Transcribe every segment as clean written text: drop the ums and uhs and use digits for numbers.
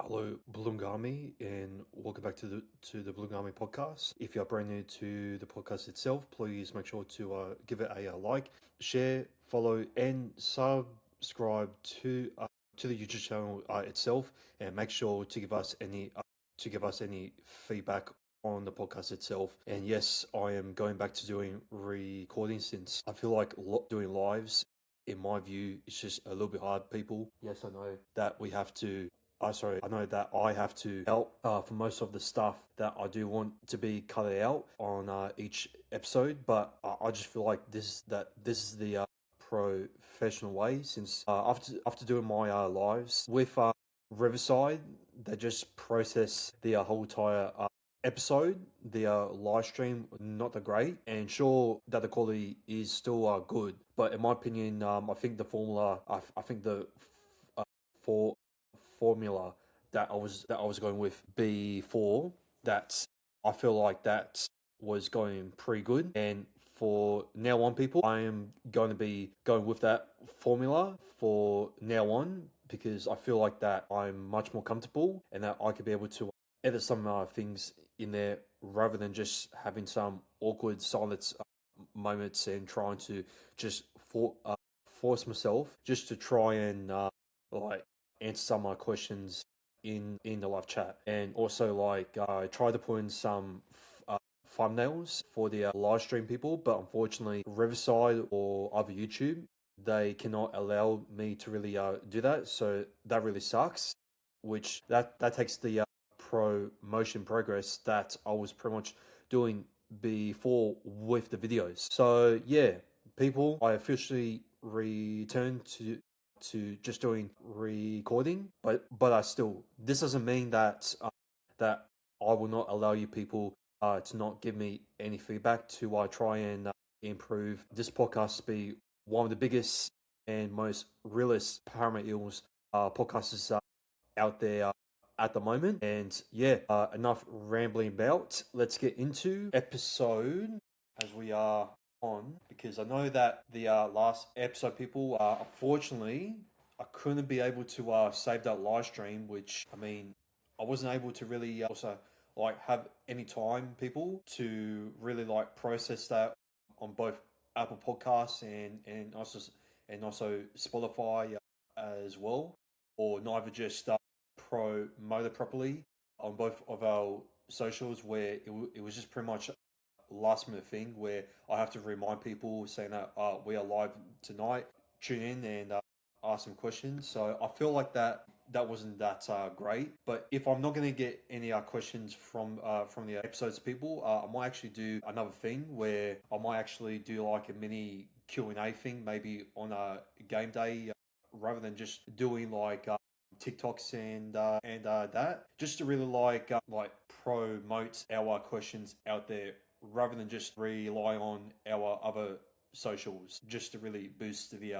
Hello, Bulungami, and welcome back to the Bulungami podcast. If you're brand new to the podcast itself, please make sure to give it a like, share, follow, and subscribe to the YouTube channel itself, and make sure to give us any feedback on the podcast itself. And yes, I am going back to doing recording since I feel like doing lives, in my view, it's just a little bit hard. People, yes, I know that we have to I know that I have to help for most of the stuff that I do want to be cut out on each episode, but I just feel like this is the professional way. Since after doing my lives with Riverside, they just process the whole entire episode. The live stream not that great, and sure that the quality is still good, but in my opinion, I think the formula, I think the for formula that I was going with before, that I feel like that was going pretty good. And for now on, people, I am going to be going with that formula for now on, because I feel like that I'm much more comfortable and that I could be able to edit some things in there rather than just having some awkward silence moments and trying to just force myself just to try and like answer some of my questions in the live chat. And also, like, I tried to put in some thumbnails for the live stream people, but unfortunately Riverside or other YouTube, they cannot allow me to really do that, so that really sucks. Which that takes the promotion progress that I was pretty much doing before with the videos. So yeah, people, I officially returned to just doing recording, but I still, this doesn't mean that that I will not allow you people to not give me any feedback to try and improve this podcast to be one of the biggest and most realist Paramount Eels podcasters out there at the moment. And yeah, enough rambling about. Let's get into episode as we are on, because I know that the last episode, people, unfortunately, I couldn't be able to save that live stream, which, I mean, I wasn't able to really also like have any time, people, to really like process that on both Apple Podcasts and also Spotify as well, or neither just promote it properly on both of our socials, where it was just pretty much last minute thing where I have to remind people saying that we are live tonight, tune in and ask some questions. So I feel like that wasn't that great. But if I'm not going to get any questions from the episodes, people, I might actually do another thing where I might actually do like a mini Q&A thing, maybe on a game day, rather than just doing like TikToks and that, just to really like promote our questions out there rather than just rely on our other socials, just to really boost the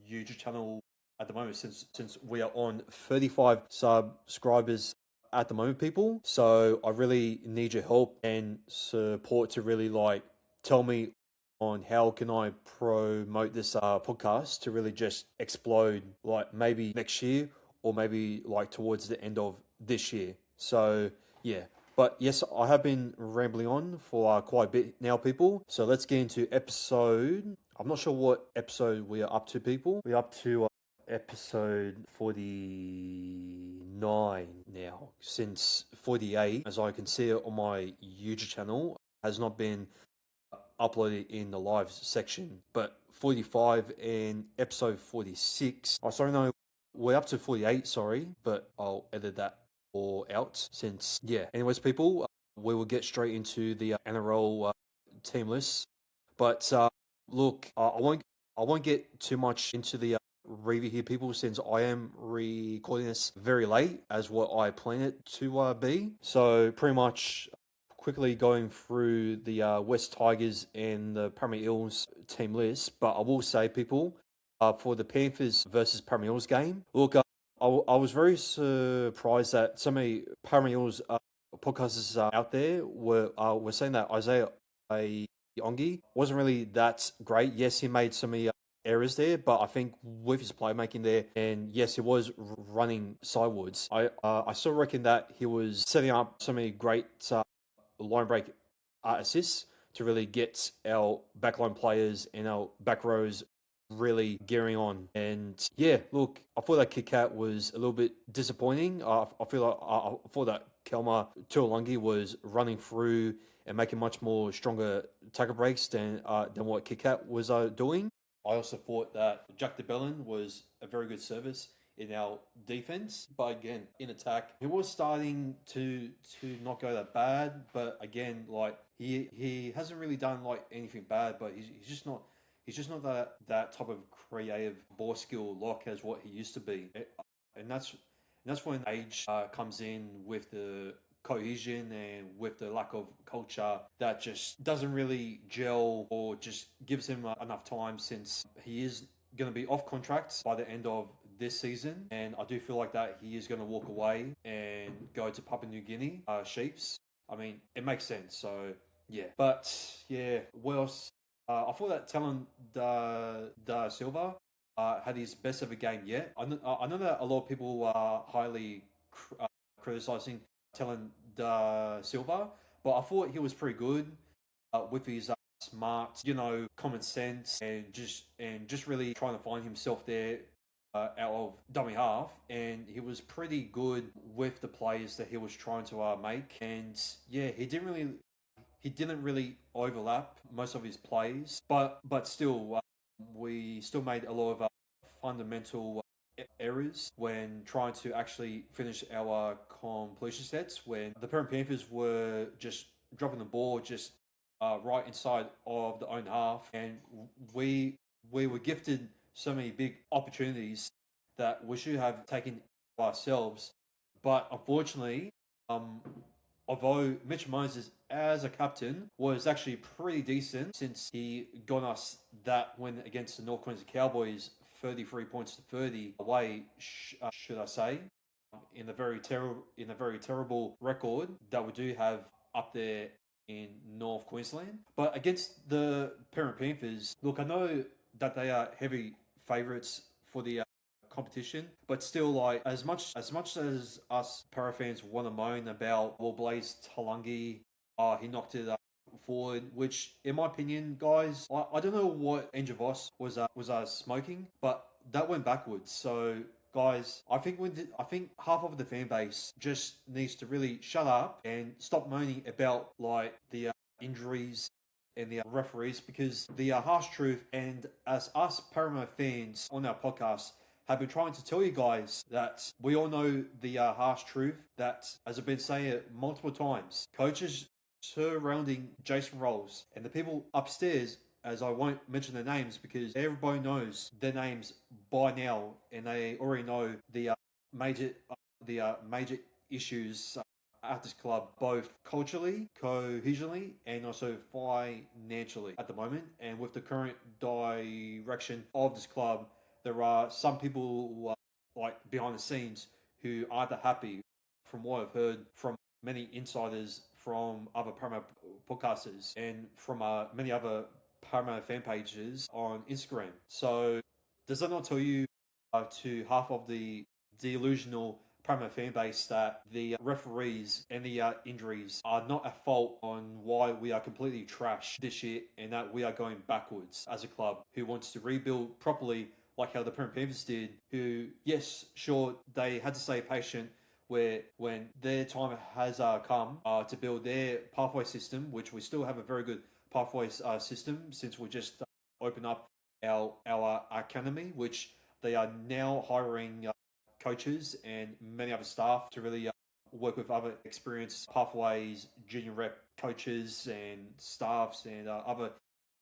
YouTube channel at the moment, since we are on 35 subscribers at the moment, people. So I really need your help and support to really like tell me on how can I promote this podcast to really just explode, like maybe next year or maybe like towards the end of this year. So yeah, but yes, I have been rambling on for quite a bit now, people. So let's get into episode. I'm not sure what episode we are up to, people. We're up to episode 49 now, since 48, as I can see it on my YouTube channel, has not been uploaded in the live section. But 45 and episode 46. Oh, sorry, no, we're up to 48, sorry, but I'll edit that all out since, yeah. Anyways, people, we will get straight into the NRL team list. But look, I won't get too much into the review here, people, since I am recording this very late as what I plan it to be. So pretty much quickly going through the West Tigers and the Parramatta Eels team list. But I will say, people, for the Panthers versus Parramatta Eels game, look, I was very surprised that so many Parramatta Eels podcasters out there were saying that Isaiah Ongi wasn't really that great. Yes, he made so many errors there, but I think with his playmaking there, and yes, he was running sidewards. I still reckon that he was setting up so many great line break assists to really get our backline players and our back rows really gearing on. And yeah, look, I thought that Kit Kat was a little bit disappointing. I feel like I thought that Kelma Tuolungi was running through and making much more stronger tackle breaks than what Kit Kat was doing. I also thought that Jack DeBellin was a very good service in our defense, but again, in attack, he was starting to not go that bad. But again, like he hasn't really done like anything bad, but he's just not that type of creative ball skill lock as what he used to be, and that's when age comes in with the cohesion and with the lack of culture that just doesn't really gel or just gives him enough time, since he is going to be off contract by the end of this season, and I do feel like that he is going to walk away and go to Papua New Guinea Chiefs. I mean, it makes sense. So yeah, but yeah, what else? I thought that Talon da Silva had his best ever game yet. I know that a lot of people are highly criticizing Talon da Silva, but I thought he was pretty good with his smart, common sense, and just really trying to find himself there out of dummy half, and he was pretty good with the players that he was trying to make. And yeah, he didn't really overlap most of his plays, but still, we still made a lot of fundamental errors when trying to actually finish our completion sets. When the Parent Panthers were just dropping the ball just right inside of the own half, and we we were gifted so many big opportunities that we should have taken ourselves, but unfortunately, um, although Mitch Moses as a captain was actually pretty decent, since he got us that win against the North Queensland Cowboys, 33 points to 30 away, should I say, in a very terrible record that we do have up there in North Queensland. But against the Parent Panthers, look, I know that they are heavy favourites for the competition, but still, like, as much as us para fans want to moan about Blaze Talangi, he knocked it forward, which in my opinion, guys, I don't know what Angel Voss was smoking, but that went backwards. So guys, I think half of the fan base just needs to really shut up and stop moaning about like the injuries and the referees, because the harsh truth, and as us Paramo fans on our podcast have been trying to tell you guys, that we all know the harsh truth, that, as I've been saying it multiple times, coaches surrounding Jason Rolls and the people upstairs, as I won't mention their names because everybody knows their names by now, and they already know major major issues at this club, both culturally, cohesionally, and also financially at the moment. And with the current direction of this club, there are some people who are, like, behind the scenes, who aren't that happy, from what I've heard from many insiders, from other Paramount podcasters, and from many other Paramount fan pages on Instagram. So does that not tell you, to half of the delusional Paramount fan base, that the referees and the injuries are not at fault on why we are completely trash this year, and that we are going backwards as a club who wants to rebuild properly, like how the Parent Panthers did, who, yes, sure, they had to stay patient where when their time has come to build their pathway system, which we still have a very good pathway system, since we just opened up our academy, which they are now hiring coaches and many other staff to really work with other experienced pathways, junior rep coaches and staffs, and other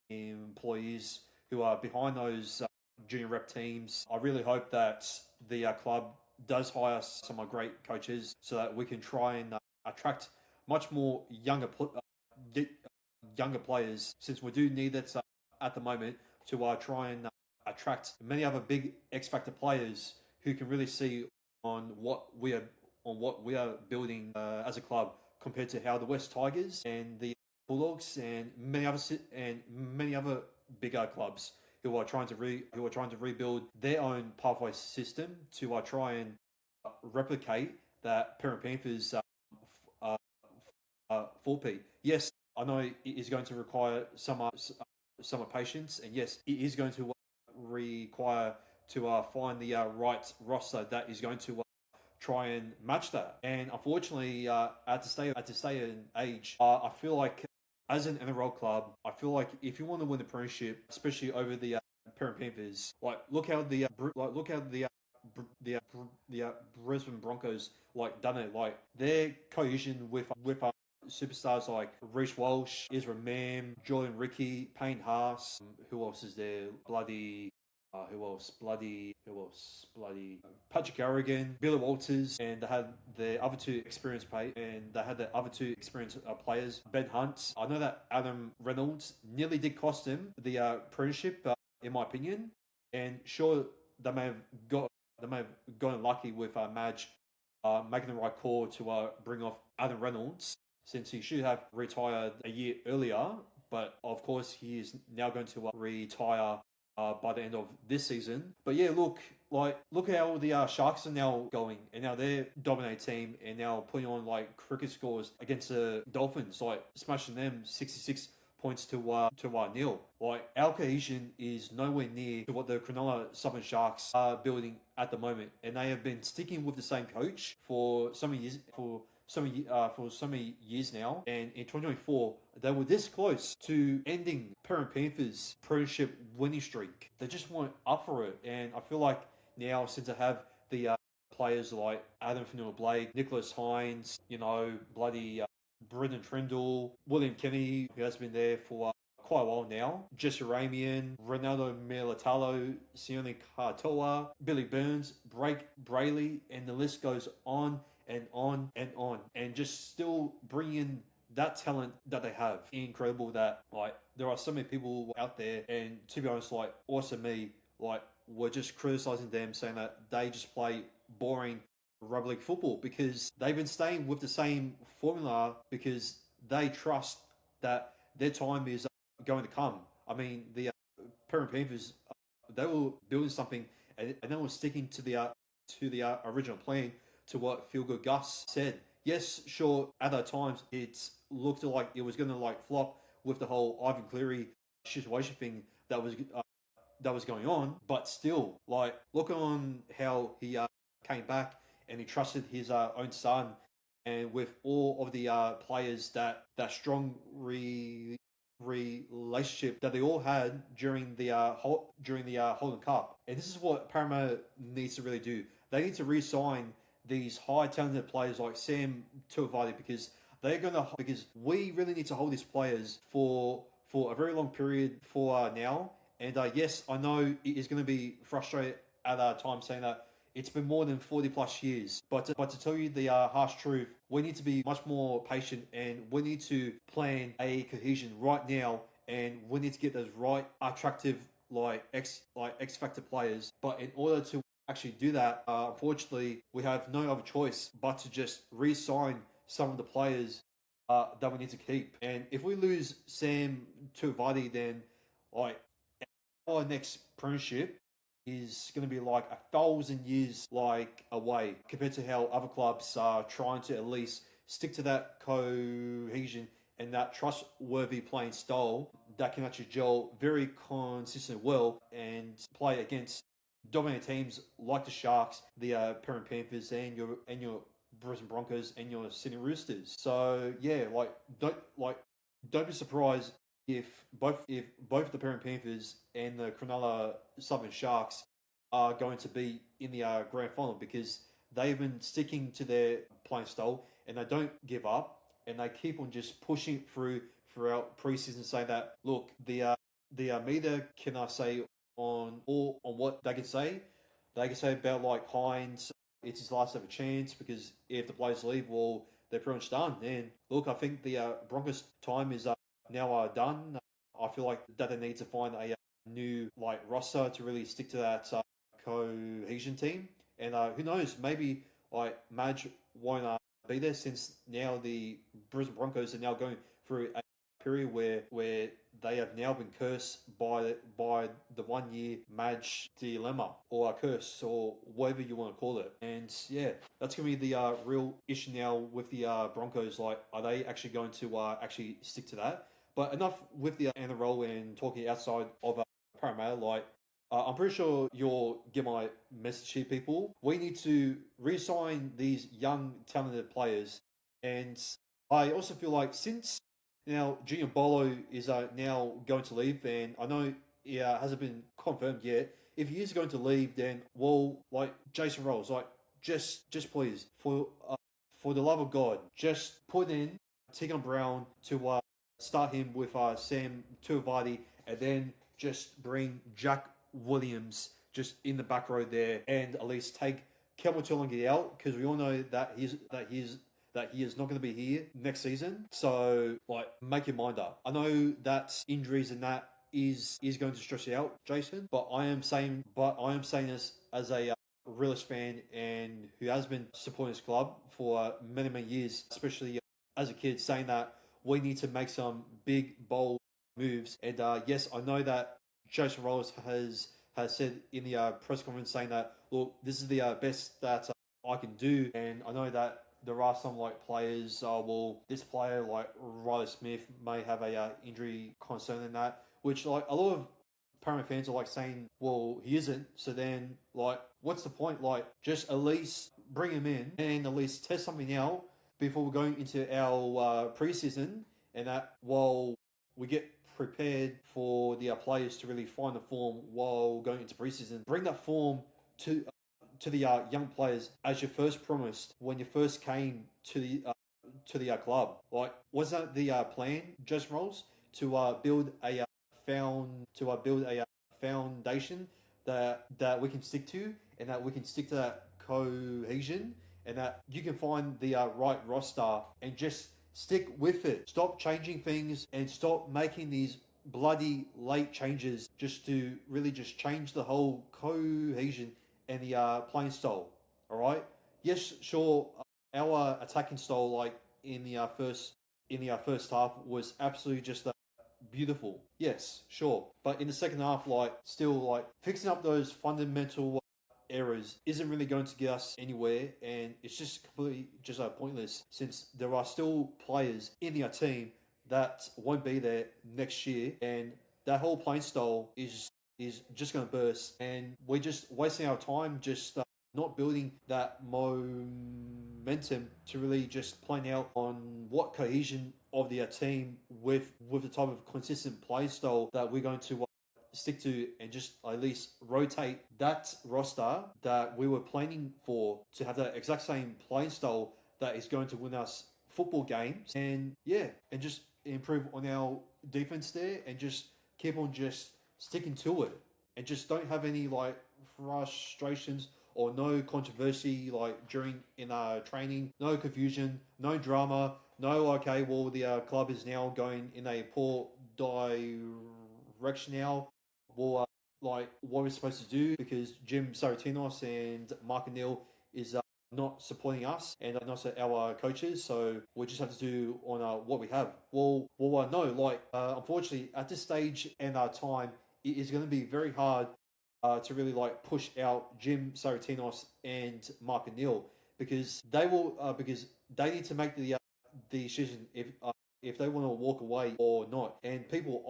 employees who are behind those junior rep teams. I really hope that the club does hire some great coaches so that we can try and attract much more younger players, since we do need that at the moment, to try and attract many other big X Factor players who can really see on what we are building as a club, compared to how the West Tigers and the Bulldogs and many other bigger clubs who are trying to rebuild their own pathway system to try and replicate that Parent Panthers 4P. Yes, I know it is going to require some patience, and yes, it is going to require to find the right roster that is going to try and match that. And unfortunately, at the stay in age, I feel like as an NRL club, I feel like if you want to win the premiership, especially over the Parent Panthers, like look how the Brisbane Broncos like done it. Like their cohesion with superstars like Reece Walsh, Ezra Mam, Jordan Ricky, Payne Haas. Who else is there? Who else? Patrick Garrigan, Billy Walters, and they had the other two experienced players, Ben Hunt. I know that Adam Reynolds nearly did cost him the premiership, in my opinion. And sure, they may have got they may have gotten lucky with Madge making the right call to bring off Adam Reynolds, since he should have retired a year earlier. But of course, he is now going to retire by the end of this season. But yeah, look how the Sharks are now going, and now they're dominating team, and now putting on like cricket scores against the Dolphins, like smashing them 66 points to nil. Like our cohesion is nowhere near to what the Cronulla Southern Sharks are building at the moment, and they have been sticking with the same coach for so many years. For so many years now, and in 2024 they were this close to ending Parent Panthers' premiership winning streak. They just weren't up for it, and I feel like now, since I have the players like Adam Fanua-Blake, Nicholas Hines, bloody Brendan Trindle, William Kenny, who has been there for quite a while now, Jesse Ramian, Ronaldo Militalo, Sione Katoa, Billy Burns, Brayley, and the list goes on and on and on, and just still bring in that talent that they have. Incredible that like there are so many people out there, and to be honest, like also me, like we're just criticizing them, saying that they just play boring rugby league football because they've been staying with the same formula because they trust that their time is going to come. I mean, the Parent Panthers, they were building something, and they were sticking to the original plan, to what Feel Good Gus said. Yes, sure, at that times it looked like it was going to like flop with the whole Ivan Cleary situation thing that was going on, but still, like look on how he came back and he trusted his own son, and with all of the players that strong relationship that they all had during the Holden Cup. And this is what Parramatta needs to really do. They need to re-sign these high talented players like Sam Tuivasa, because we really need to hold these players for a very long period for now. And yes, I know it is going to be frustrated at times, saying that it's been more than 40 plus years. But to tell you the harsh truth, we need to be much more patient, and we need to plan a cohesion right now, and we need to get those right attractive X factor players. But in order to actually do that, unfortunately, we have no other choice but to just re-sign some of the players that we need to keep. And if we lose Sam Tuivasa, then like our next premiership is going to be like 1,000 years like away, compared to how other clubs are trying to at least stick to that cohesion and that trustworthy playing style that can actually gel very consistent well and play against dominant teams like the Sharks, the Parent Panthers, and your Brisbane Broncos and your Sydney Roosters. So yeah, don't be surprised if both the Parent Panthers and the Cronulla Southern Sharks are going to be in the grand final, because they've been sticking to their playing style and they don't give up, and they keep on just pushing it throughout preseason, saying that look, the media can say on what they can say. They can say about like Hines, it's his last ever chance, because if the players leave, well, they're pretty much done. And look, I think the Broncos' time is now done. I feel like that they need to find a new like roster to really stick to that cohesion team. And who knows, maybe like Madge won't be there, since now the Brisbane Broncos are now going through a period where they have now been cursed by the 1 year match dilemma or a curse or whatever you want to call it. And yeah, that's gonna be the real issue now with the Broncos. Like, are they actually going to actually stick to that? But enough with the NRL and talking outside of Parramatta. Like, I'm pretty sure you'll get my message here, people. We need to re-sign these young, talented players. And I also feel like since now Junior Bolo is now going to leave, and I know it hasn't been confirmed yet. If he is going to leave, then well, like Jason Rolls, like just please for the love of God, just put in Tegan Brown to start him with Sam Tuivasa, and then just bring Jack Williams just in the back row there, and at least take Kelvin Tuilagi out, because we all know that he is not going to be here next season. So, like, make your mind up. I know that injuries and that is going to stress you out, Jason. But I am saying this as a realist fan and who has been supporting this club for many years, especially as a kid, saying that we need to make some big, bold moves. And yes, I know that Jason Rollins has said in the press conference saying that, look, this is the best that I can do. And I know that there are some like players, well, this player like Riley Smith may have a injury concern in that, which like a lot of Parramatta fans are like saying, well, he isn't. So then, like, what's the point? Like, just at least bring him in and at least test something out before we're going into our preseason, and that while we get prepared for the players to really find the form while going into preseason, bring that form to the young players as you first promised when you first came to the club. Like, was that the plan, Just Rolls, to build a foundation that we can stick to, and that we can stick to that cohesion, and that you can find the right roster and just stick with it. Stop changing things and stop making these bloody late changes just to really just change the whole cohesion and the playing style. All right. Yes, sure. Our attacking style, like in the first half, was absolutely just beautiful. Yes, sure. But in the second half, like still like fixing up those fundamental errors isn't really going to get us anywhere, and it's just completely just pointless, since there are still players in our team that won't be there next year, and that whole playing style is just going to burst, and we're just wasting our time just not building that momentum to really just plan out on what cohesion of the team with the type of consistent play style that we're going to stick to, and just at least rotate that roster that we were planning for to have that exact same playing style that is going to win us football games, and yeah, and just improve on our defense there, and just keep on just sticking to it, and just don't have any like frustrations or no controversy like during in training, no confusion, no drama, no okay, well the club is now going in a poor direction now. Well, like what we're supposed to do, because Jim Saratinos and Mark Neal is not supporting us and not our coaches, so we just have to do on what we have. Well, no, like unfortunately at this stage and our time, it is going to be very hard to really like push out Jim Saratinos and Mark Neal, because because they need to make the decision if they want to walk away or not. And people,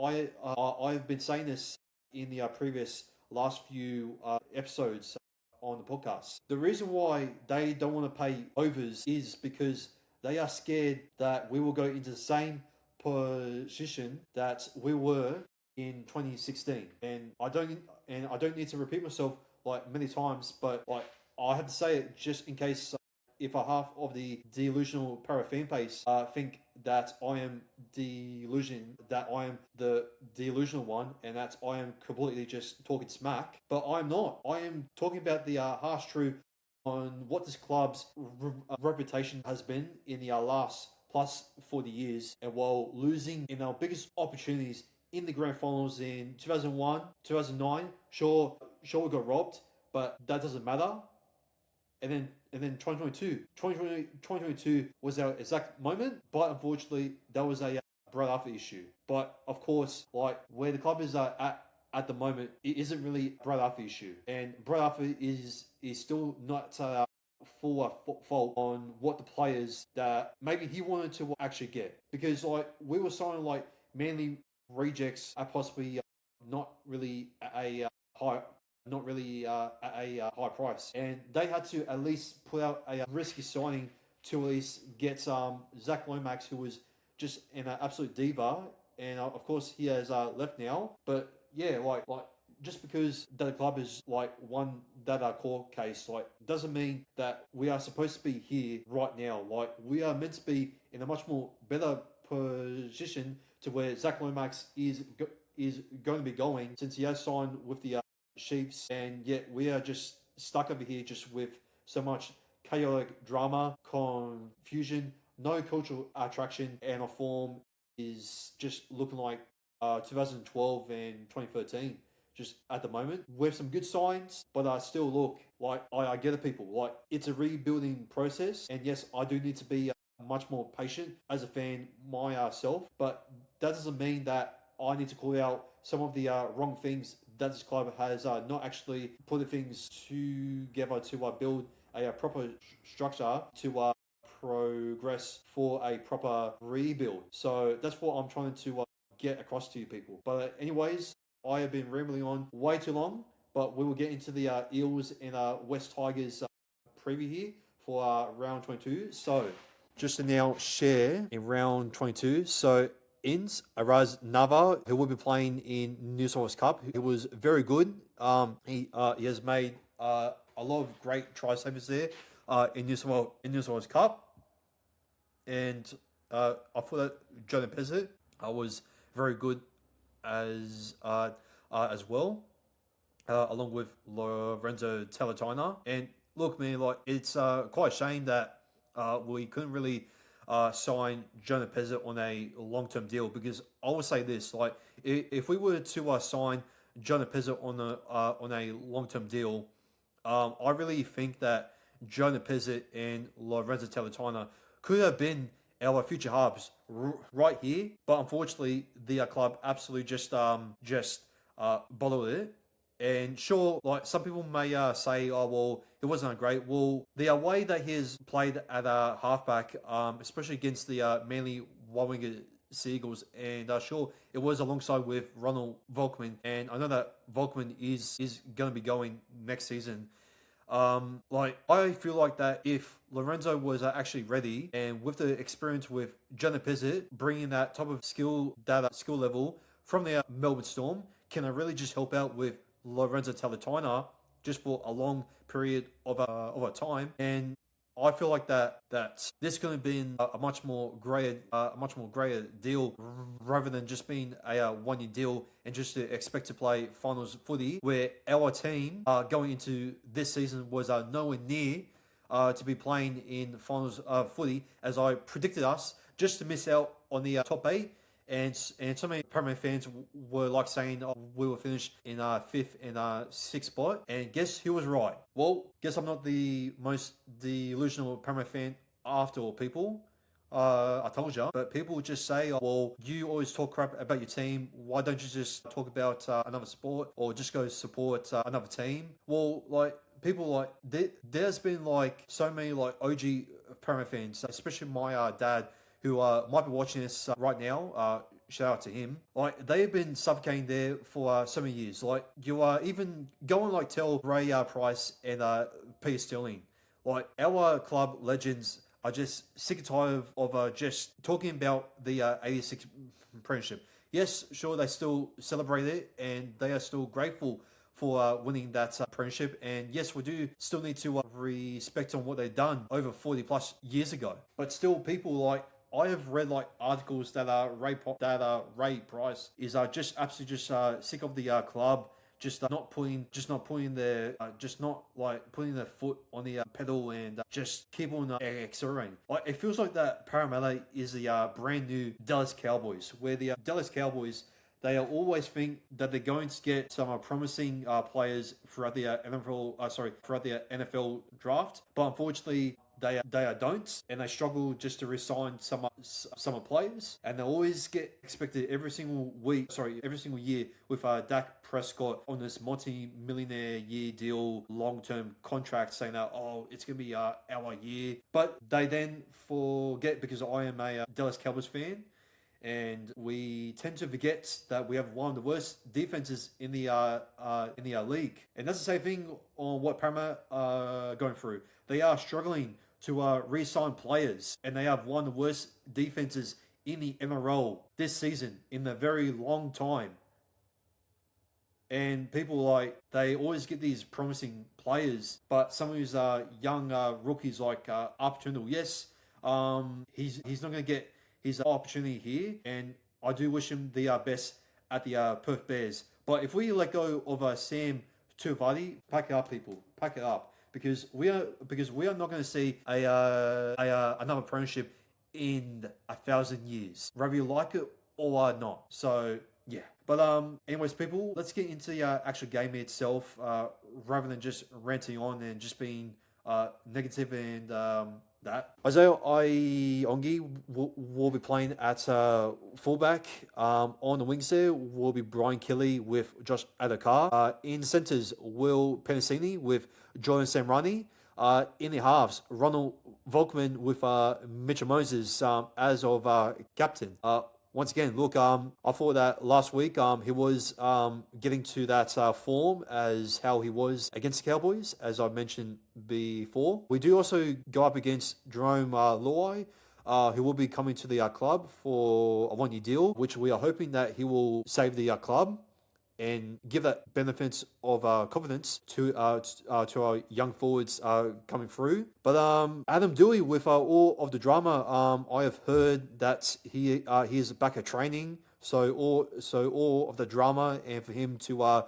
I've been saying this in the previous last few episodes on the podcast. The reason why they don't want to pay overs is because they are scared that we will go into the same position that we were in 2016. And I don't need to repeat myself like many times, but like I have to say it just in case if a half of the delusional para fan base think that I am that I am the delusional one, and that I am completely just talking smack. But I'm not. I am talking about the harsh truth on what this club's reputation has been in the last plus 40 years, and while losing in our biggest opportunities in the grand finals in 2001, 2009, sure we got robbed, but that doesn't matter. And then 2022 was our exact moment, but unfortunately that was a Brad Arthur issue. But of course, like where the club is at the moment, it isn't really Brad Arthur issue, and Brad Arthur is still not full fault on what the players that maybe he wanted to actually get, because like we were signing like Manly rejects are possibly not really a high. Not really at a high price, and they had to at least put out a risky signing to at least get Zach Lomax, who was just an absolute diva, and of course he has left now. But yeah, like just because the club is like won that court case, like doesn't mean that we are supposed to be here right now. Like we are meant to be in a much more better position to where Zach Lomax is going to be going, since he has signed with the Chiefs, and yet we are just stuck over here just with so much chaotic drama, confusion, no cultural attraction, and our form is just looking like 2012 and 2013 just at the moment, with some good signs, but I still look like I get it, people. Like it's a rebuilding process, and yes, I do need to be much more patient as a fan myself, but that doesn't mean that I need to call out some of the wrong things that this club has not actually put things together to build a proper structure to progress for a proper rebuild. So that's what I'm trying to get across to you people. But anyways, I have been rambling on way too long, but we will get into the Eels and West Tigers preview here for round 22. So just to now share in round 22. So Ins Araz Nava, who will be playing in New South Wales Cup, he was very good. He has made a lot of great try savers there in New South Wales Cup, and I thought that Jonah Pezzett was very good as well, along with Lorenzo Talatina. And look, man, like it's quite a shame that we couldn't really sign Jonah Pezzett on a long-term deal, because I will say this: like if we were to sign Jonah Pezzett on a long-term deal, I really think that Jonah Pezzett and Lorenzo Talatina could have been our future halves right here, but unfortunately the club absolutely just bottled it. And sure, like some people may say, "Oh well, it wasn't great." Well, the way that he has played at halfback, especially against the Manly Warrior Seagulls, and sure, it was alongside with Ronald Volkman, and I know that Volkman is going to be going next season. Like I feel like that if Lorenzo was actually ready, and with the experience with Jonah Pezzett bringing that type of skill level from the Melbourne Storm, can I really just help out with Lorenzo Talatina just for a long period of a time. And I feel like that this going to be a much more greater deal, rather than just being a 1 year deal and just to expect to play finals footy, where our team going into this season was nowhere near to be playing in finals footy, as I predicted us just to miss out on the top 8. And so many Parramatta fans were like saying, "Oh, we will finish in 5th and 6th spot." And guess who was right? Well, guess I'm not the most delusional Parramatta fan after all, people. I told you, but people would just say, "Oh, well, you always talk crap about your team. Why don't you just talk about another sport, or just go support another team?" Well, like people like there's been like so many like OG Parramatta fans, especially my dad, who might be watching this right now. Shout out to him. Like they've been suffocating there for so many years. Like you are even go and like tell Ray Price and Peter Sterling, like our club legends are just sick and tired of just talking about the 86 premiership. Yes, sure, they still celebrate it and they are still grateful for winning that premiership. And yes, we do still need to respect on what they've done over 40 plus years ago. But still, people like I have read like articles that Ray Price is just absolutely just sick of the club. Just not putting their putting their foot on the pedal and just keep on accelerating. Like it feels like that Parramatta is the brand new Dallas Cowboys, where the Dallas Cowboys, they always think that they're going to get some promising players throughout the throughout the NFL draft, but unfortunately they don't, and they struggle just to resign some players, and they always get expected every single year with Dak Prescott on this multi-millionaire year deal, long-term contract, saying that it's gonna be our year, but they then forget, because I am a Dallas Cowboys fan, and we tend to forget that we have one of the worst defenses in the league. And that's the same thing on what Parramatta are going through. They are struggling to re-sign players, and they have one of the worst defenses in the NRL this season in a very long time. And people they always get these promising players, but some of these young rookies like Arpitundle, yes, he's not going to get his opportunity here, and I do wish him the best at the Perth Bears. But if we let go of Sam Tuivasa, pack it up, people, pack it up, because we are not going to see another premiership in 1,000 years, whether you like it or not. So yeah. But anyways, people, let's get into the actual game itself, rather than just ranting on and just being negative and that. Isaiah Iongi will be playing at fullback. On the wings there will be Brian Kelly with Josh Adokar. In centres, Will Penasini with Jordan Samrani. In the halves, Ronald Volkman with Mitchell Moses as of captain. Once again, look, I thought that last week he was getting to that form as how he was against the Cowboys, as I mentioned before. We do also go up against Jerome Luai, who will be coming to the club for a one-year deal, which we are hoping that he will save the club and give that benefits of confidence to our young forwards coming through. But Adam Dewey, with all of the drama, I have heard that he is back at training. So all of the drama, and for him to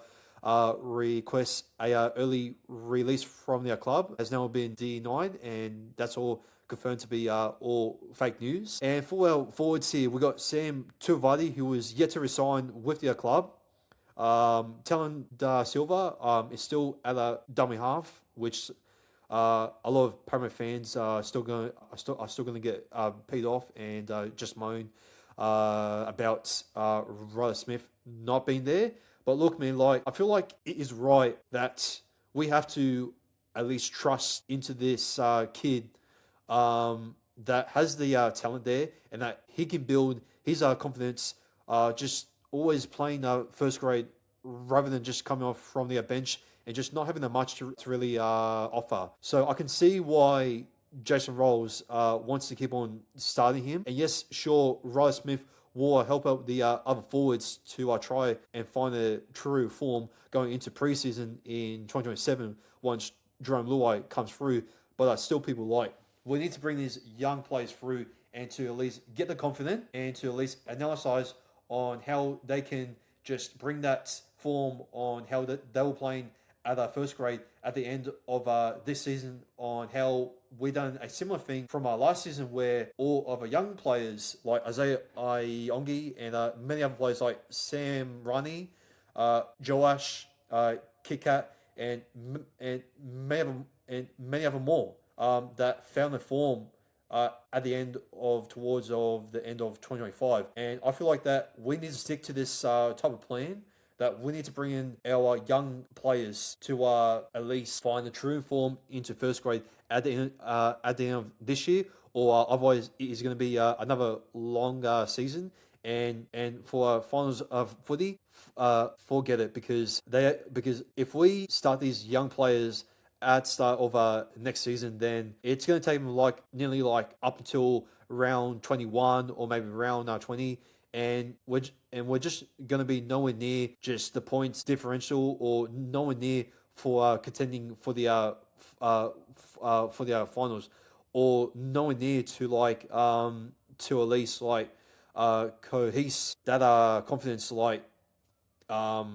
request a early release from their club has now been denied, and that's all confirmed to be all fake news. And for our forwards here, we got Sam Tuivasa, who is yet to resign with their club. Talon Da Silva is still at a dummy half, which a lot of Parramatta fans are still going to get paid off and just moan about Ryder Smith not being there. But look, man, I feel like it is right that we have to at least trust into this kid that has the talent there, and that he can build his confidence just always playing first grade rather than just coming off from the bench and just not having that much to really offer. So I can see why Jason Rolls wants to keep on starting him. And yes, sure, Ryder Smith will help out the other forwards to try and find a true form going into preseason in 2027 once Jerome Luai comes through. But still, people we need to bring these young players through and to at least get the confidence and to at least analyze on how they can just bring that form on how they were playing at first grade at the end of this season, on how we done a similar thing from our last season, where all of our young players like Isaiah Iongi and many other players like Sam Rani, Joash, Kikat, and many other more that found the form at the end of the end of 2025. And I feel like that we need to stick to this type of plan, that we need to bring in our young players to at least find the true form into first grade at the end of this year, or otherwise it is going to be another long season. And for finals of footy, forget it, because if we start these young players at start of next season, then it's going to take them nearly up until round 21 or maybe round 20, and we're just going to be nowhere near just the points differential, or nowhere near for contending for the finals, or nowhere near to to at least cohese that confidence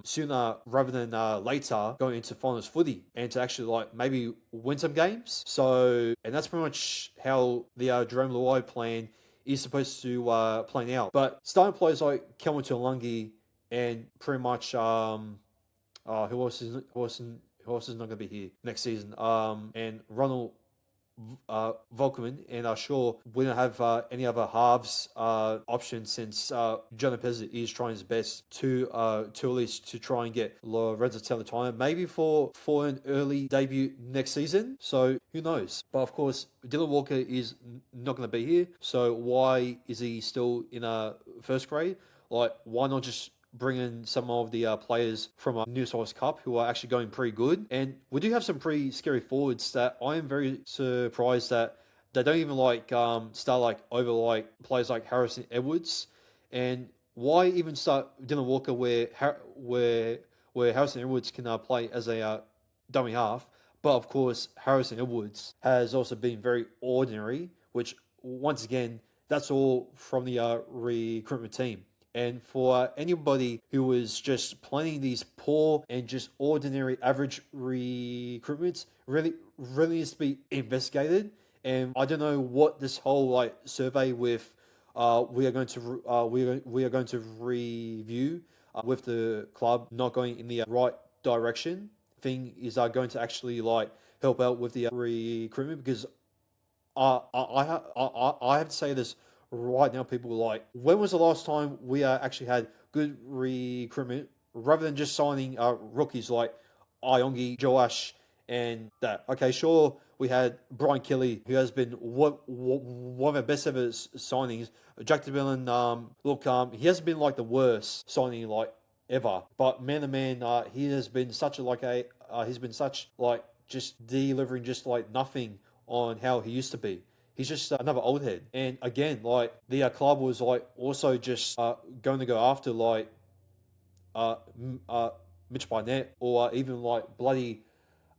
sooner rather than later going into finals footy, and to actually maybe win some games. So, and that's pretty much how the Jerome Luai plan is supposed to plan out. But starting players like Kelvin Tuilagi and pretty much who else is not going to be here next season? And Ronald Volkman, and sure we don't have any other halves option since John Lopez is trying his best to at least to try and get Lorenzo Talatona maybe for an early debut next season. So who knows? But of course, Dylan Walker is not going to be here. So why is he still in first grade? Like, why not just bring in some of the players from New South Wales Cup who are actually going pretty good? And we do have some pretty scary forwards that I am very surprised that they don't even start over players like Harrison Edwards. And why even start Dylan Walker where Harrison Edwards can play as a dummy half? But of course, Harrison Edwards has also been very ordinary, which once again, that's all from the recruitment team. And for anybody who was just planning these poor and just ordinary average recruitments, really needs to be investigated. And I don't know what this whole survey with we are going to review with the club not going in the right direction thing is going to actually help out with the recruitment, because I have to say this right now, people. When was the last time we actually had good recruitment rather than just signing rookies like Iongi, Joash, and that? Okay, sure, we had Brian Kelly, who has been one of our best ever signings. Jack DeMillan, he hasn't been the worst signing ever, but man to man, he has been such he's been such just delivering just nothing on how he used to be. He's just another old head. And again, the club was also just going to go after Mitch Barnett, or even bloody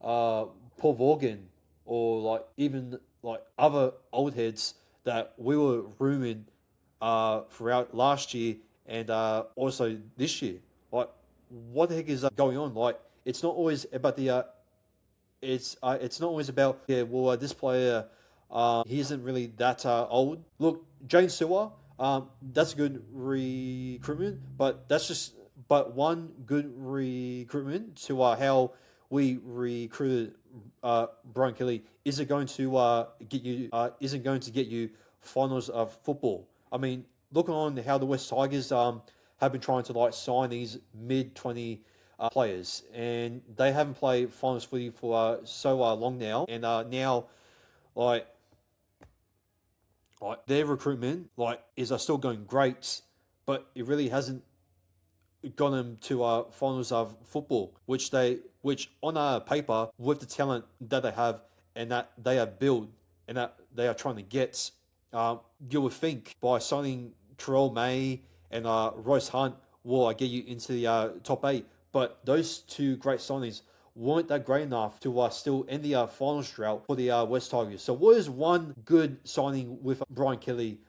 Paul Vaughan, or even other old heads that we were rumored throughout last year and also this year. What the heck is going on? It's not always about the it's not always about this player he isn't really that old. Look, Jane Sewer, that's a good recruitment, but that's just one good recruitment to how we recruited Brian Kelly isn't going to get you finals of football. I mean, look on how the West Tigers have been trying to sign these mid-20 players, and they haven't played finals footy for so long now, and now their recruitment is still going great, but it really hasn't got them to finals of football, which on paper, with the talent that they have and that they have built and that they are trying to get, you would think by signing Terrell May and Royce Hunt will get you into the top 8. But those two great signings weren't that great enough to still end the finals drought for the West Tigers. So what is one good signing with Brian Kelly,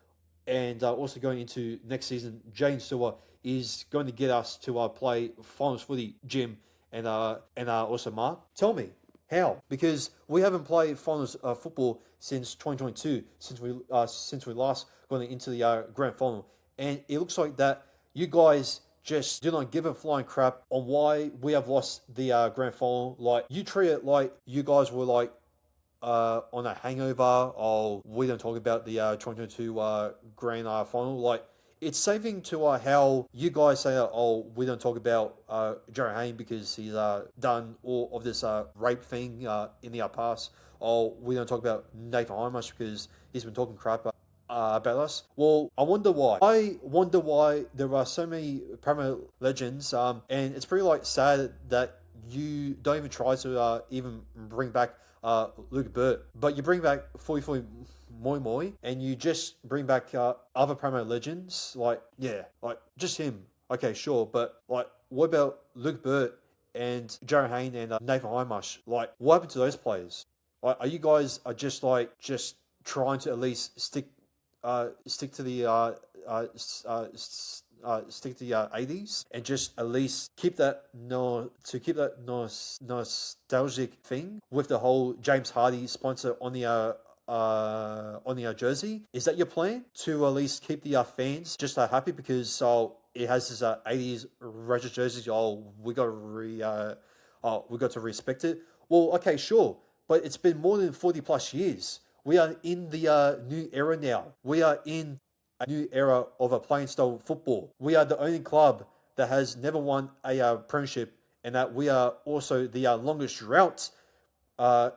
and also going into next season, Jane Sewer is going to get us to play finals footy, Jim, and also Mark? Tell me, how? Because we haven't played finals football since 2022, since we last got into the grand final. And it looks like that you guys just do not give a flying crap on why we have lost the grand final. You treat it like you guys were on a hangover. Oh, we don't talk about the 2022 grand final. It's saving to how you guys say, oh, we don't talk about Jared Hayne because he's done all of this rape thing in the past. Oh, we don't talk about Nathan Hindmarsh because he's been talking crap about us. Well, I wonder why. I wonder why there are so many Premier legends, and it's pretty sad that you don't even try to even bring back Luke Burt, but you bring back Fui Moi Moi, and you just bring back other Premier legends, just him. Okay, sure, but what about Luke Burt and Jared Hayne and Nathan Hindmarsh? What happened to those players? Are you guys just trying to at least stick to the stick to the 80s and just at least keep that nostalgic thing with the whole James Hardy sponsor on the jersey? Is that your plan, to at least keep the fans just happy because it has this 80s retro jerseys? We got to respect it. Well, okay, sure, but it's been more than 40 plus years. We are in the new era now. We are in a new era of a playing style football. We are the only club that has never won a premiership, and that we are also the longest drought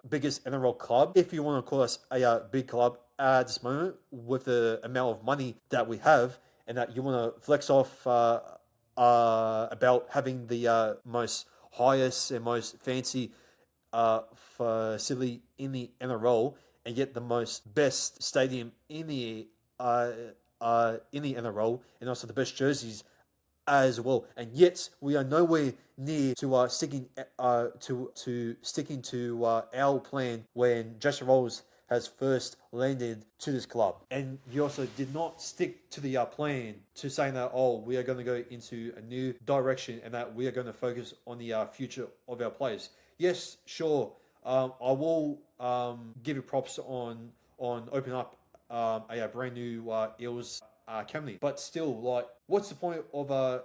biggest NRL club, if you want to call us a big club at this moment, with the amount of money that we have, and that you want to flex off about having the most highest and most fancy facility in the NRL, and yet the most best stadium in the NRL, and also the best jerseys as well, and yet we are nowhere near to sticking to our plan when Jason Rolls has first landed to this club. And you also did not stick to the plan to saying that, oh, we are going to go into a new direction and that we are going to focus on the future of our players. Yes, sure, I will give you props on opening up a brand new Eels academy, but still, like, what's the point of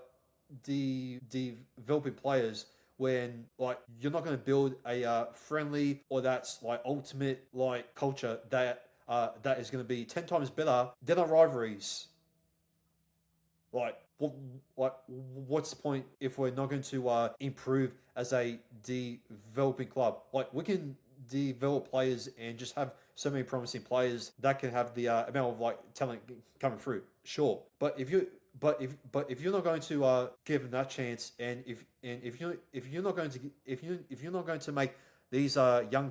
developing players when, like, you're not going to build a friendly or that's like ultimate like culture that is going to be 10 times better than our rivalries? Like, what's the point if we're not going to improve as a developing club? Like, we can develop players and just have so many promising players that can have the amount of like talent coming through. Sure, but if you're not going to give them that chance, and if you're not going to if you're not going to make these young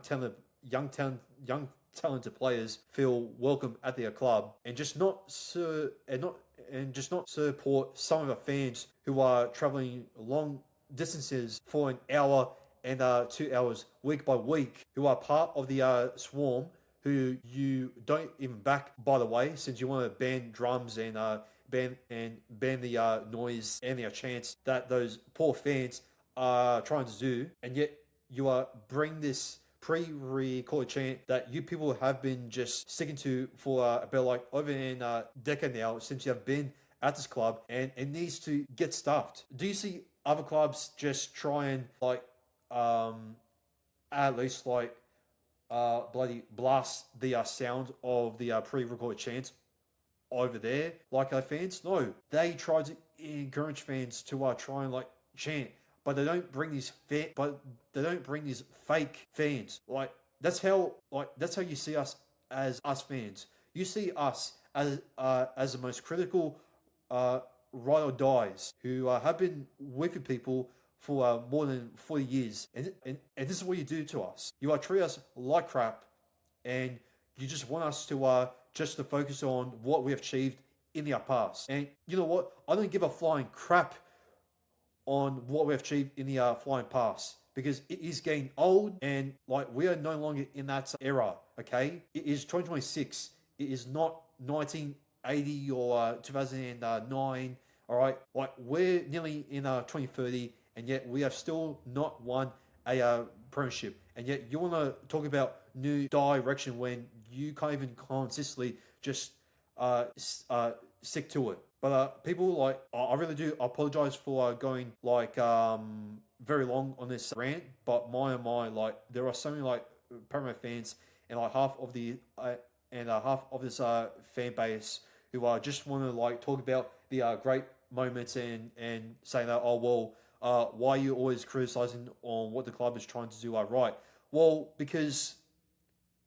talented players feel welcome at their club, and just not support some of the fans who are traveling long distances for an hour and 2 hours week by week, who are part of the swarm, who you don't even back, by the way, since you want to ban drums and ban the noise and the chants that those poor fans are trying to do, and yet you are bring this pre-recorded chant that you people have been just sticking to for about like over a decade now, since you have been at this club, and it needs to get stuffed. Do you see other clubs just try and like at least like bloody blast the sound of the pre-recorded chants over there like our fans? No, they try to encourage fans to try and like chant, but they don't bring these fake fans. Like, that's how you see us as us fans. You see us as the most critical ride or dies who have been with people for more than 40 years, and this is what you do to us. You treat us like crap, and you just want us to focus on what we have achieved in the past. And you know what? I don't give a flying crap on what we have achieved in the flying past, because it is getting old, and like, we are no longer in that era. Okay, it is 2026. It is not 1980 or 2009. All right, like, we're nearly in 2030, and yet we have still not won a premiership, and yet you want to talk about new direction when you can't even consistently just stick to it. But people, like, I really do apologize for going like very long on this rant. But my, like, there are so many like Paramount fans, and like half of this fan base who just want to like talk about the great moments and saying that, oh well, why are you always criticizing on what the club is trying to do right? Well, because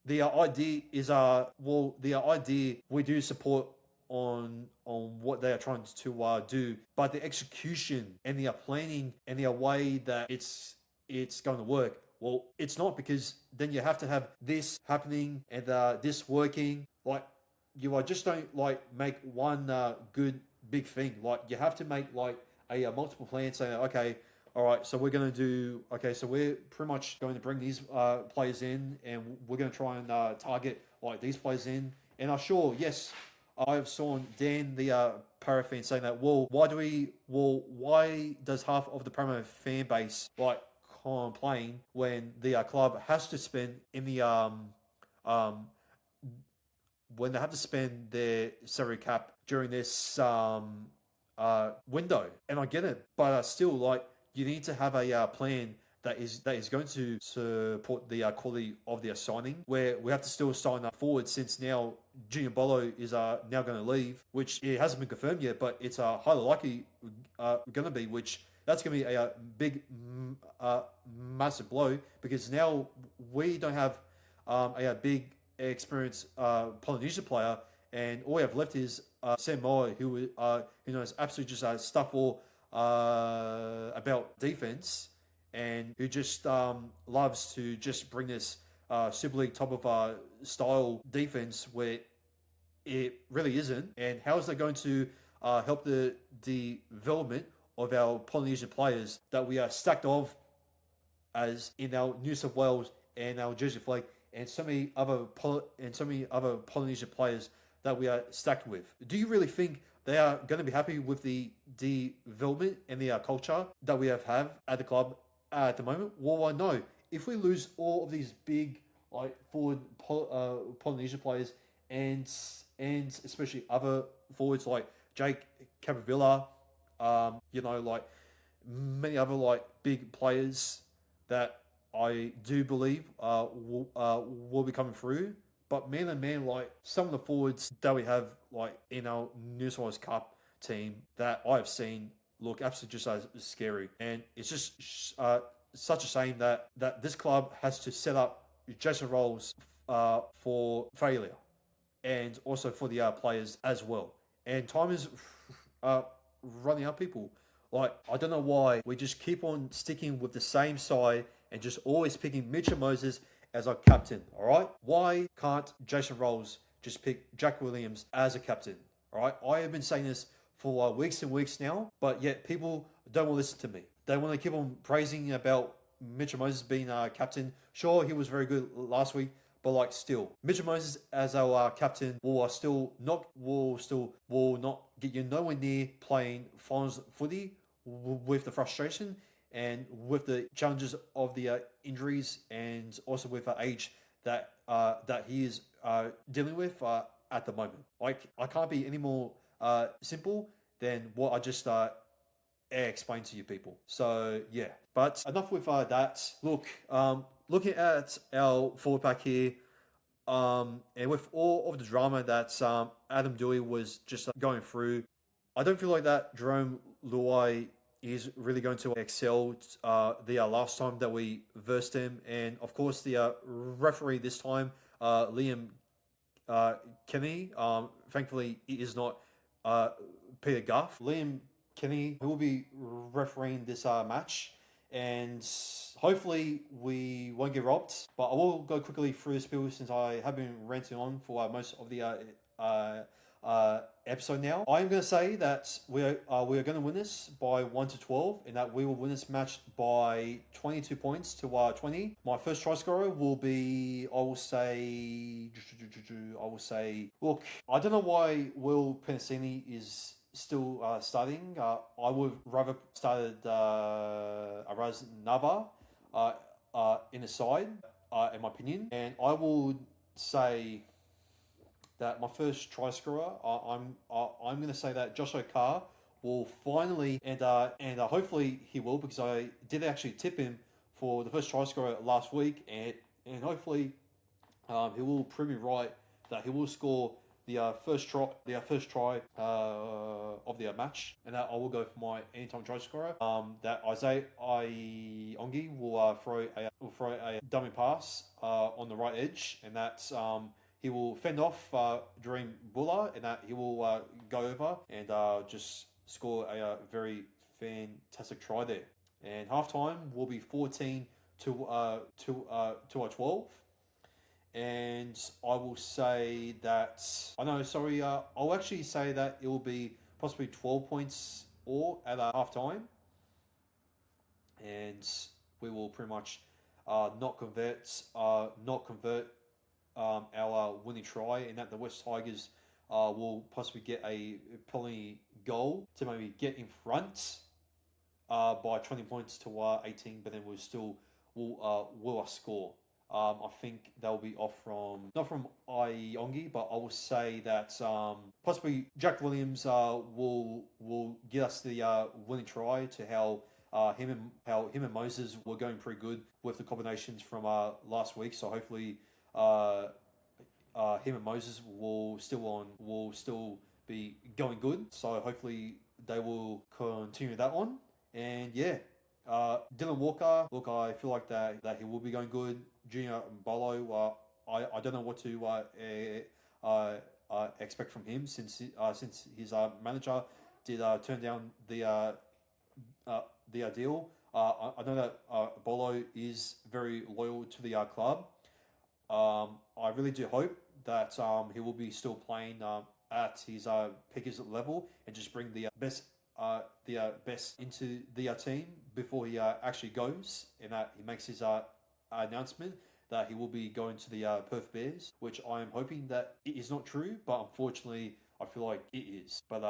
the idea is the idea we do support on what they are trying to do, but the execution and the planning and the way that it's going to work, well, it's not, because then you have to have this happening and this working. Like, you just don't like make one good big thing. Like, you have to make like a multiple plan, saying, okay, all right, so we're going to do, okay, so we're pretty much going to bring these players in, and we're going to try and target like these players in. And sure, yes, I've saw Dan, the Para fan, saying that, well, why does half of the Para fan base like complain when the club has to spend in the um when they have to spend their salary cap during this window? And I get it, but still, like, you need to have a plan that is going to support the quality of their signing, where we have to still sign up forward, since now Junior Bolo is now going to leave, which it hasn't been confirmed yet, but it's highly likely going to be, which that's going to be a big, massive blow, because now we don't have a big experienced Polynesian player, and all we have left is Sam Moa, who knows absolutely just stuff all about defense, and who just loves to just bring this Super League type of style defense where it really isn't. And how is that going to help the development of our Polynesian players that we are stacked of as in our New South Wales and our Jersey flag, and so many other Polynesian players that we are stacked with? Do you really think they are going to be happy with the development and the culture that we have at the club at the moment? Well, I know if we lose all of these big forward Polynesian players, and especially other forwards like Jake Capavilla, many other big players that I do believe will be coming through. But man and man, some of the forwards that we have in our New South Wales Cup team that I've seen look absolutely just as scary. And it's just such a shame that this club has to set up Jason roles for failure, and also for the players as well. And time is running out, people. I don't know why we just keep on sticking with the same side and just always picking Mitchell Moses as our captain, all right? Why can't Jason Rolls just pick Jack Williams as a captain, all right? I have been saying this for weeks and weeks now, but yet people don't want to listen to me. They want to keep on praising about Mitchell Moses being captain. Sure, he was very good last week, but still, Mitchell Moses as our captain will not get you nowhere near playing finals footy with the frustration and with the challenges of the injuries, and also with age that he is dealing with at the moment. I can't be any more simple than what I just explained to you people. So yeah, but enough with that. Look, looking at our forward pack here, and with all of the drama that Adam Dewey was just going through, I don't feel like that Jerome Luai is really going to excel the last time that we versed him. And of course, the referee this time, Liam Kenny, thankfully he is not Peter Guff. Liam Kenny, who will be refereeing this match, and hopefully we won't get robbed. But I will go quickly through this bill, since I have been ranting on for most of the episode now. I'm going to say that we are going to win this by 1-12, and that we will win this match by 22 points to 20. My first try scorer will be, I will say, look, I don't know why Will Penasini is still starting. I would rather started Araz Nava in the side, in my opinion. And I would say that my first try scorer, I'm going to say that Josh O'Carr will finally, and hopefully he will, because I did actually tip him for the first try scorer last week, and hopefully he will prove me right that he will score the first try of the match, and that I will go for my anytime try scorer. That Isaiah Iongi will throw a dummy pass on the right edge, and that's he will fend off during Buller, and that he will go over and just score a very fantastic try there. And halftime will be 14 to 12. And I will say that I'll actually say that it will be possibly 12 points or at halftime, and we will pretty much not convert our winning try, and that the West Tigers will possibly get a penalty goal to maybe get in front by 20 points to 18, but then will score. I think they'll be off not from Iongi, but I will say that possibly Jack Williams will get us the winning try, to how how him and Moses were going pretty good with the combinations from last week. So hopefully, him and Moses will still be going good. So hopefully they will continue that on. And yeah, Dylan Walker. Look, I feel like that he will be going good. Junior Bolo. I don't know what to expect from him since his manager did turn down the deal. I know that Bolo is very loyal to the club. I really do hope that he will be still playing at his peakest level and just bring the best into the team before he actually goes, and that he makes his announcement that he will be going to the Perth Bears, which I am hoping that it is not true, but unfortunately I feel like it is. But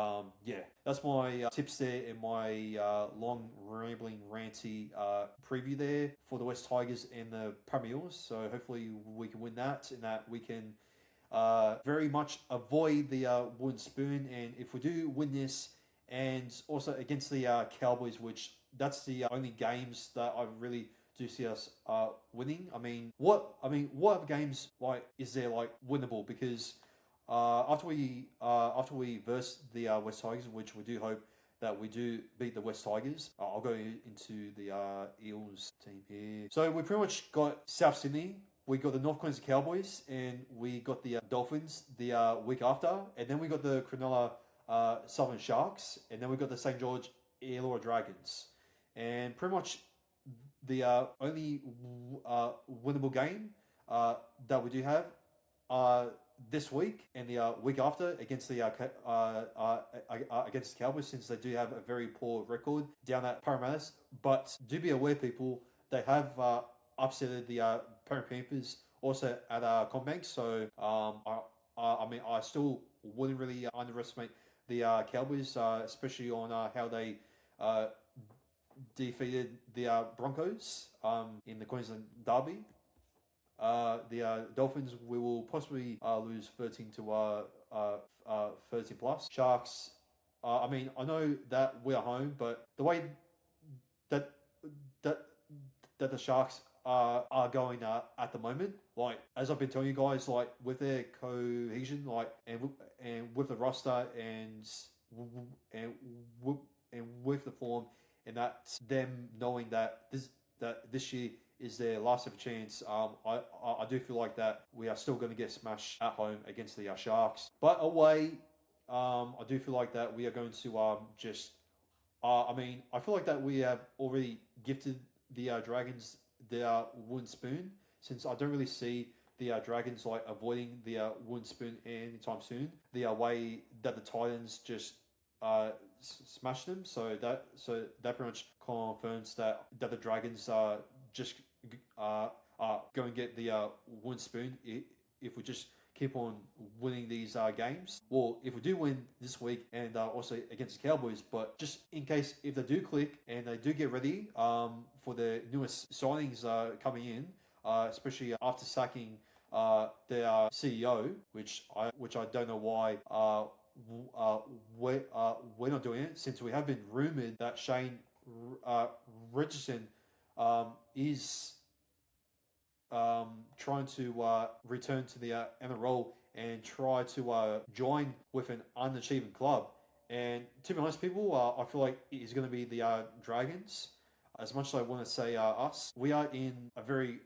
yeah, that's my tips there and my long rambling ranty preview there for the West Tigers and the Parramatta Eels. So hopefully we can win that, and that we can very much avoid the wooden spoon. And if we do win this, and also against the Cowboys, which that's the only games that I really do see us winning. What other games like is there like winnable? Because after we verse the West Tigers, which we do hope that we do beat the West Tigers, I'll go into the Eels team here. So we pretty much got South Sydney. We got the North Queensland Cowboys, and we got the Dolphins the week after, and then we got the Cronulla Southern Sharks, and then we got the St. George Illawarra Dragons. And pretty much the only winnable game that we do have this week and the week after against the against the Cowboys, since they do have a very poor record down at Parramatta. But do be aware, people, they have upset the Parramatta Panthers also at Combank. So I still wouldn't really underestimate the Cowboys, especially on how they defeated the Broncos in the Queensland Derby. The Dolphins, we will possibly lose 13 to 13 plus. Sharks, I know that we're home, but the way that that the Sharks are going at the moment, like as I've been telling you guys, like with their cohesion, like and with the roster and with the form, and that's them knowing that this year is their last ever chance. I do feel like that we are still going to get smashed at home against the Sharks, but away, I do feel like that we are going to just. I feel like that we have already gifted the Dragons the wooden spoon, since I don't really see the Dragons like avoiding the wooden spoon anytime soon. The way that the Titans just smashed them, so that pretty much confirms that the Dragons are just go and get the wooden spoon if we just keep on winning these games. Well, if we do win this week and also against the Cowboys, but just in case if they do click and they do get ready for the newest signings coming in, especially after sacking their CEO, which I don't know why we're not doing it, since we have been rumored that Shane Richardson is trying to return to the NRL and try to join with an unachieving club. And to be honest, people, I feel like it's going to be the Dragons. As much as I want to say us, we are in a very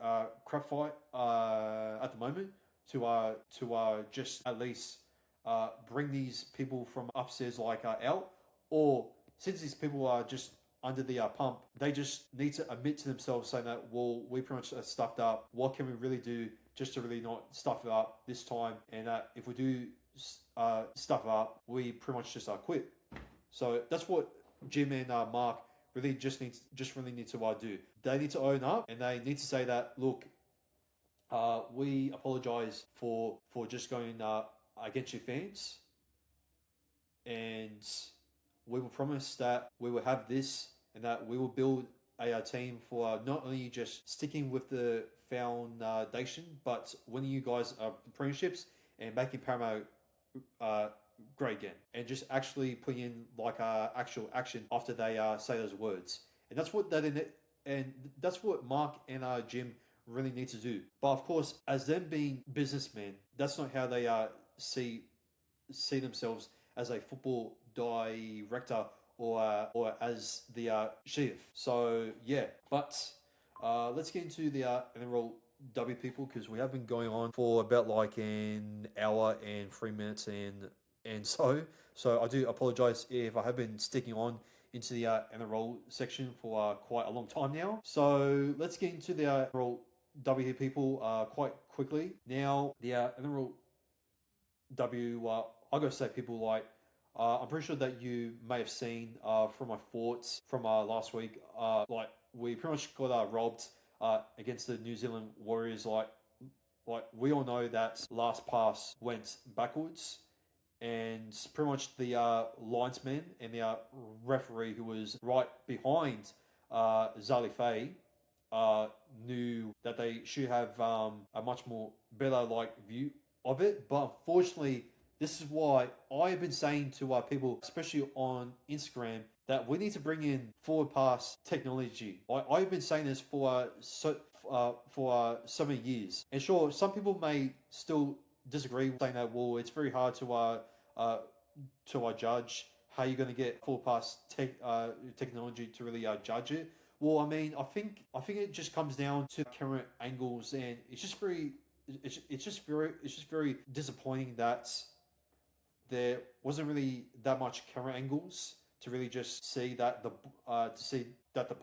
crap fight at the moment to just at least bring these people from upstairs out, or since these people are just under the pump, they just need to admit to themselves, saying that, well, we pretty much stuffed up. What can we really do just to really not stuff it up this time? And that if we do stuff it up, we pretty much just quit. So that's what Jim and Mark really need to do. They need to own up, and they need to say that, look, we apologize for just going against your fans, and we will promise that we will have this, and that we will build a team for not only just sticking with the foundation, but winning you guys premierships and making Paramount great again, and just actually putting in like actual action after they say those words. and that's what Mark and Jim really need to do. But of course, as them being businessmen, that's not how they see themselves as a football director or as the chief. So yeah, but let's get into the NRLW people, because we have been going on for about like an hour and 3 minutes and so I do apologize if I have been sticking on into the NRL section for quite a long time now. So let's get into the NRLW people quite quickly. Now, the NRLW, I gotta say, people like, I'm pretty sure that you may have seen from my thoughts from last week. Like we pretty much got robbed against the New Zealand Warriors. Like we all know that last pass went backwards, and pretty much the linesman and the referee who was right behind Zali Faye knew that they should have a much more better like view of it. But unfortunately, this is why I've been saying to people, especially on Instagram, that we need to bring in forward pass technology. I've been saying this for so many years, and sure, some people may still disagree, saying that it's very hard to judge how you're going to get full pass technology to really judge it. Well, I mean, I think it just comes down to camera angles, and it's just very disappointing that there wasn't really that much camera angles to really just see that the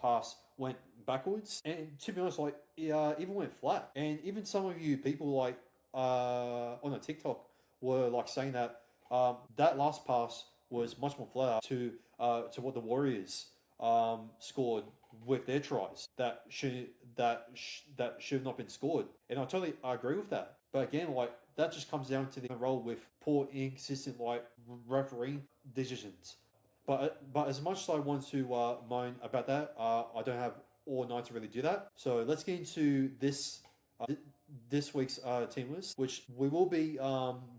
pass went backwards. And to be honest, like even went flat. And even some of you people like on a TikTok were like saying that that last pass was much more flatter to what the Warriors scored with their tries that should have not been scored. And I totally agree with that. But again, like that just comes down to the role with poor, inconsistent like refereeing decisions. But as much as I want to moan about that, I don't have all night to really do that. So let's get into this week's team list, which we will be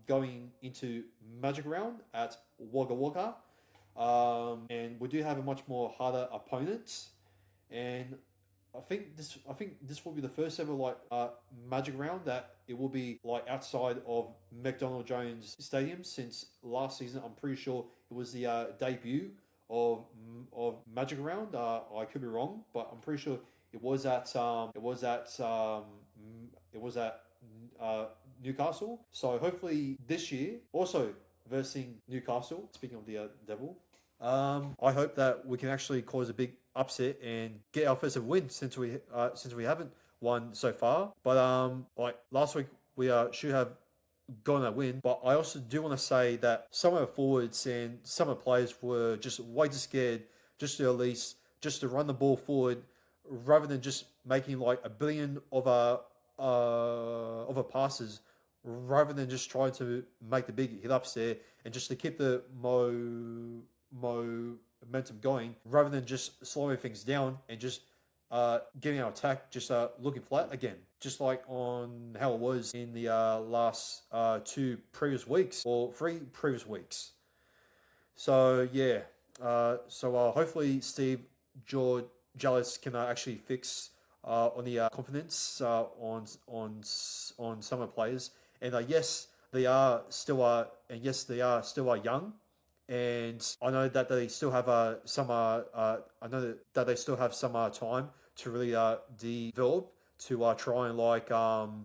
going into Magic Round at Wagga Wagga. And we do have a much more harder opponent, and I think this will be the first ever like Magic Round that it will be like outside of McDonald Jones Stadium since last season. I'm pretty sure it was the debut of Magic Round. I could be wrong, but I'm pretty sure it was at Newcastle. So hopefully this year, also versing Newcastle. Speaking of the devil, I hope that we can actually cause a big upset and get our first win since we haven't won so far. But like last week we should have gotten that win. But I also do want to say that some of the forwards and some of the players were just way too scared just to run the ball forward rather than just making like a billion of a passes, rather than just trying to make the big hit ups there and just to keep the momentum going, rather than just slowing things down and just getting our attack just looking flat again, just like on how it was in the last 2 previous weeks or 3 previous weeks. So yeah, hopefully Steve George Jallis can actually fix on the confidence on some of the players. And yes, they are still young, and I know that they still have some time to really develop to try and like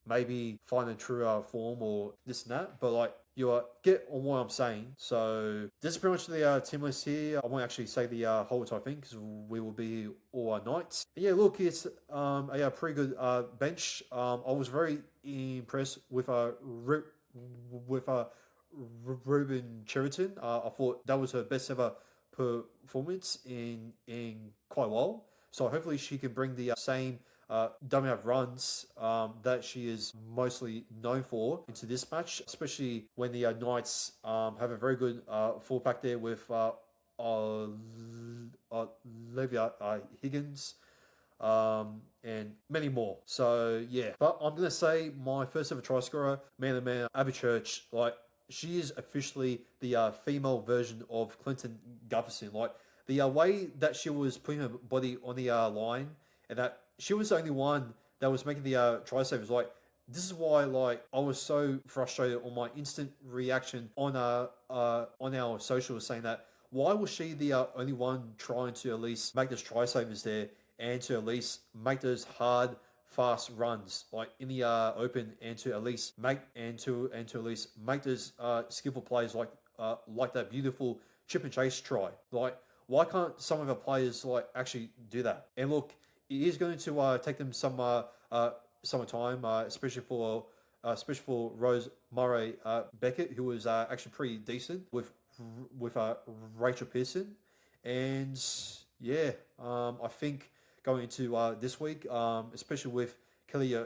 maybe find a true form or this and that. But like you get on what I'm saying. So this is pretty much the team list here. I won't actually say the whole entire thing because we will be here all night. And yeah, look, it's a pretty good bench. I was very impressed with Ruben Cheriton. I thought that was her best ever performance in quite a while. So hopefully she can bring the same dumbing up runs that she is mostly known for into this match, especially when the Knights have a very good fullback there with Olivia Higgins and many more. So yeah, but I'm gonna say my first ever try scorer, man of the man, Abby Church. Like she is officially the female version of Clinton Gutherson. Like the way that she was putting her body on the line, and that she was the only one that was making the try saves. Like, this is why, like, I was so frustrated on my instant reaction on our socials, saying that why was she the only one trying to at least make those try savers there, and to at least make those hard, fast runs like in the open, and to at least make at least make those skillful plays like that beautiful chip and chase try. Like, why can't some of our players like actually do that? And look, it is going to take them some time, especially for Rose Murray Beckett, who was actually pretty decent with Rachel Pearson, and yeah, I think going into this week, especially with Kelly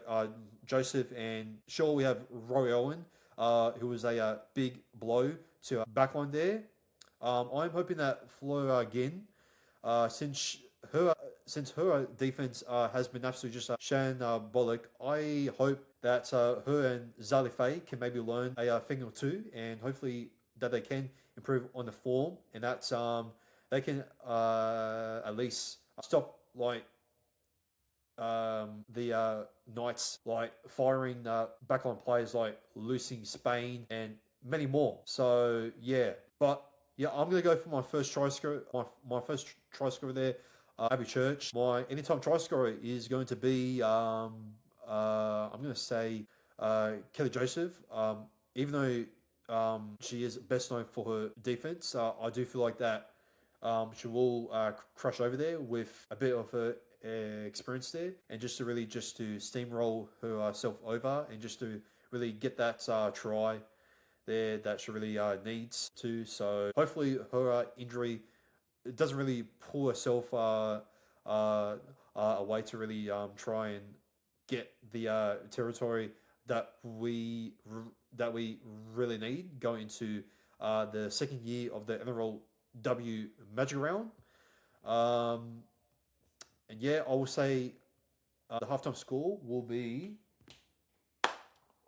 Joseph, and sure we have Rory Owen, who was a big blow to backline there. I'm hoping that Flo again, since her defense has been absolutely just Shan Bollock, I hope that her and Zali Faye can maybe learn a thing or two, and hopefully that they can improve on the form, and that they can at least stop like the Knights like firing back on players like losing Spain and many more. So yeah, but yeah, I'm gonna go for my first try scorer. My first try scorer there, Abby Church. My anytime try scorer is going to be I'm gonna say Kelly Joseph. Even though she is best known for her defense, I do feel like that she will crush over there with a bit of her experience there, and just to really just to steamroll herself over, and just to really get that try there that she really needs to. So hopefully her injury doesn't really pull herself away to really try and get the territory that we really need going into the second year of the NRLW Magic Round. And yeah, I will say the halftime score will be,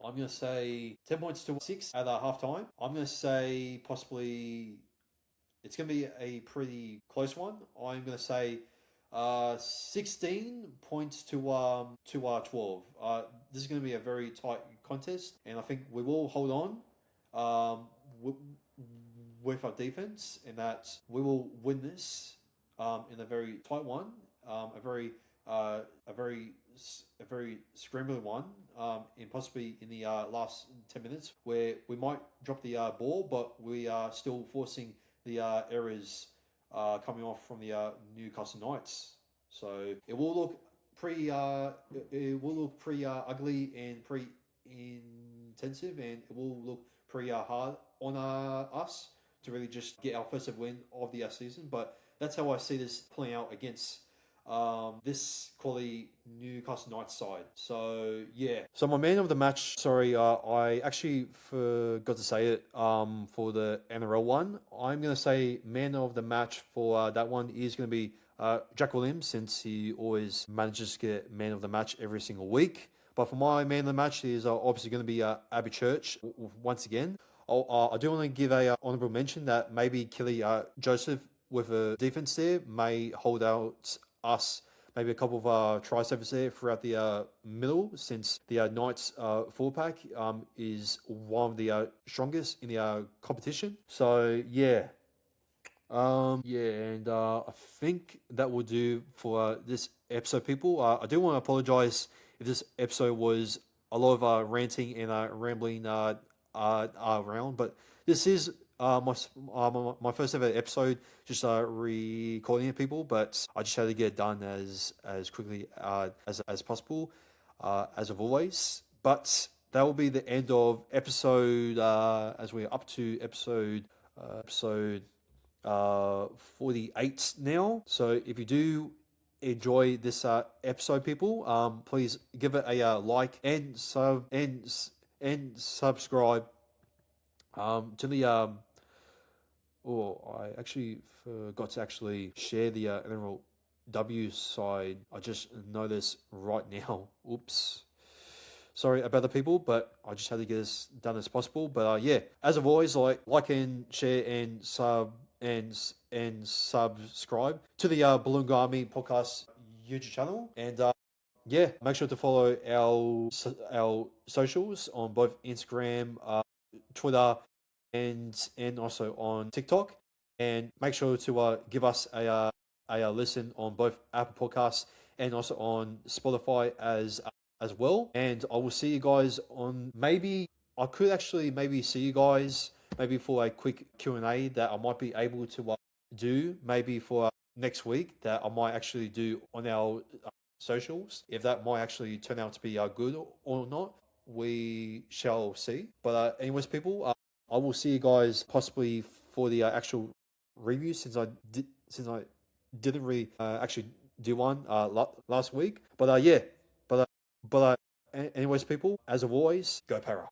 I'm going to say 10 points to 6 at halftime. I'm going to say possibly it's going to be a pretty close one. I'm going to say 16 points to 12. This is going to be a very tight contest, and I think we will hold on with our defense, and that we will win this in a very tight one, a very scrambling one, and possibly in the last 10 minutes where we might drop the ball, but we are still forcing the errors coming off from the Newcastle Knights. So it will look pretty ugly and pretty intensive, and it will look pretty hard on us to really just get our first ever win of the season. But that's how I see this playing out against this quality Newcastle Knights side. So yeah. So my man of the match, sorry, I actually forgot to say it for the NRL one. I'm going to say man of the match for that one is going to be Jack Williams, since he always manages to get man of the match every single week. But for my man of the match is obviously going to be Abby Church once again. I do want to give a honourable mention that maybe Kelly Joseph with a defense there may hold out us maybe a couple of try savers there throughout the middle, since the Knights full pack is one of the strongest in the competition. So yeah. And I think that will do for this episode, people. I do want to apologize if this episode was a lot of ranting and rambling around, but this is my first ever episode, just recording it, people. But I just had to get it done as quickly as possible, as of always. But that will be the end of episode as we're up to episode 48 now. So if you do enjoy this episode, people, please give it a like and subscribe to the I actually forgot to actually share the NRLW side. I just noticed right now. Oops. Sorry about the people, but I just had to get this done as possible. But yeah, as always, like and share and and subscribe to the Balloon Army podcast YouTube channel. And yeah, make sure to follow our socials on both Instagram, Twitter, and also on TikTok. And make sure to give us a listen on both Apple Podcasts and also on Spotify as well. And I will see you guys on maybe I could actually maybe see you guys maybe for a quick Q&A that I might be able to do maybe for next week that I might actually do on our socials. If that might actually turn out to be good or not, we shall see. But anyways, people, I will see you guys possibly for the actual review since I didn't really actually do one last week. But yeah, but anyways, people, as always, go Para.